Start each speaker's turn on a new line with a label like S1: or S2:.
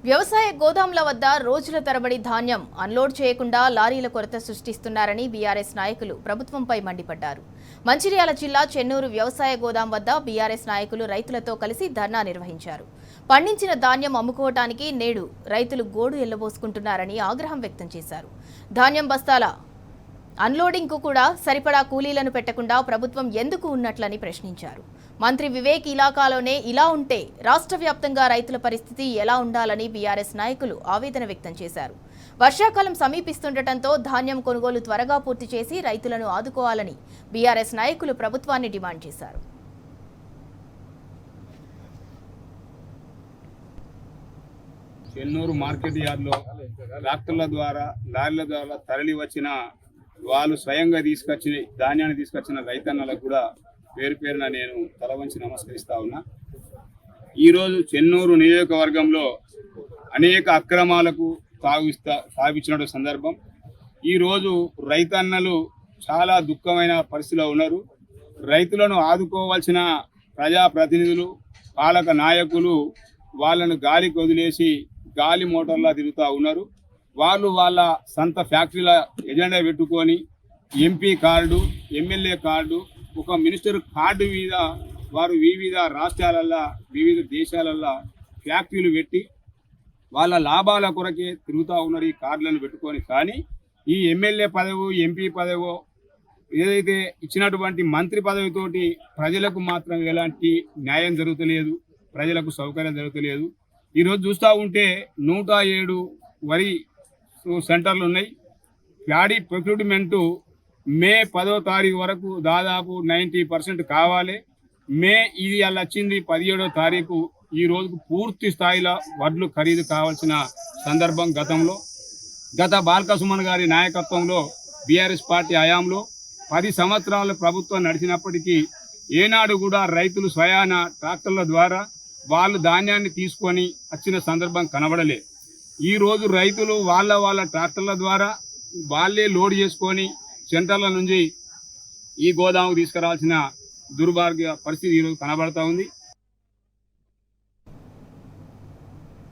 S1: వ్యవసాయ గోదాంల వద్ద రోజుల తరబడి ధాన్యం అన్లోడ్ చేయకుండా లారీల కొరత సృష్టిస్తున్నారని బీఆర్ఎస్ నాయకులు ప్రభుత్వంపై మండిపడ్డారు. మంచిర్యాల జిల్లా చెన్నూరు వ్యవసాయ గోదాం వద్ద బీఆర్ఎస్ నాయకులు రైతులతో కలిసి ధర్నా నిర్వహించారు. పండించిన ధాన్యం అమ్ముకోవటానికి నేడు రైతులు గోడు ఎల్లబోసుకుంటున్నారని ఆగ్రహం వ్యక్తం చేశారు. ధాన్యం బస్తాల అన్లోడింగ్ కు కూడా సరిపడా కూలీలను పెట్టకుండా ప్రభుత్వం ఎందుకు ఉన్నట్లని ప్రశ్నించారు. మంత్రి వివేక్ ఇలాకాలోనే ఇలా ఉంటే రాష్ట్ర వ్యాప్తంగా రైతుల పరిస్థితి ఎలా ఉండాలని బీఆర్ఎస్ నాయకులు ఆవేదన వ్యక్తం చేశారు. వర్షాకాలం సమీపిస్తుండటంతో ధాన్యం కొనుగోలు త్వరగా పూర్తి చేసి రైతులను ఆదుకోవాలని బీఆర్ఎస్ నాయకులు ప్రభుత్వాన్ని డిమాండ్ చేశారు.
S2: చెన్నూరు మార్కెట్ యార్డ్లో ట్రాక్టర్ల ద్వారా లారీల ద్వారా తరలి వచ్చిన వాళ్ళు స్వయంగా ధాన్యాన్ని తీసుకొచ్చిన రైతన్నలకు కూడా పేరు పేరున నేను తల వంచి నమస్కరిస్తా ఉన్నా. ఈరోజు చెన్నూరు నియోజకవర్గంలో అనేక అక్రమాలకు తావిచ్చిన సందర్భం. ఈరోజు రైతన్నలు చాలా దుఃఖమైన పరిస్థితిలో ఉన్నారు. రైతులను ఆదుకోవాల్సిన ప్రజాప్రతినిధులు, పాలక నాయకులు వాళ్ళను గాలికి వదిలేసి గాలి మోటార్లా తిరుగుతూ ఉన్నారు. వాళ్ళు వాళ్ళ సొంత ఫ్యాక్టరీల ఎజెండా పెట్టుకొని ఎంపీ కార్డు, ఎమ్మెల్యే కార్డు, ఒక మినిస్టర్ కార్డు మీద వారు వివిధ రాష్ట్రాలల్లో వివిధ దేశాలల్లో ఫ్యాక్టరీలు పెట్టి వాళ్ళ లాభాల కొరకే తిరుగుతూ ఉన్నారు ఈ కార్డులను పెట్టుకొని. కానీ ఈ ఎమ్మెల్యే పదవి, ఎంపీ పదవో ఏదైతే ఇచ్చినటువంటి మంత్రి పదవితోటి ప్రజలకు మాత్రం ఎలాంటి న్యాయం జరుగుతలేదు, ప్రజలకు సౌకర్యం జరుగుతలేదు. ఈరోజు చూస్తూ ఉంటే 107 వరి సెంటర్లు ఉన్నాయి. ప్యాడీ ప్రొక్యూర్మెంటు మే 10వ తారీఖు వరకు దాదాపు 90% కావాలి. ఇది అలా వచ్చింది 17వ తారీఖు. ఈ రోజుకు పూర్తి స్థాయిలో వడ్లు ఖరీదు కావాల్సిన సందర్భం. గత బాల్క సుమన్ గారి నాయకత్వంలో బీఆర్ఎస్ పార్టీ హయాంలో 10 సంవత్సరాల ప్రభుత్వం నడిచినప్పటికీ ఏనాడు కూడా రైతులు స్వయాన ట్రాక్టర్ల ద్వారా వాళ్ళు ధాన్యాన్ని తీసుకొని వచ్చిన సందర్భం కనబడలే. ఈరోజు రైతులు వాళ్ళ ట్రాక్టర్ల ద్వారా వాళ్ళే లోడ్ చేసుకొని సెంటర్ల నుంచి ఈ గోదాముకు తీసుకురావాల్సిన దుర్భాగ్య పరిస్థితి ఈరోజు కనబడతా ఉంది.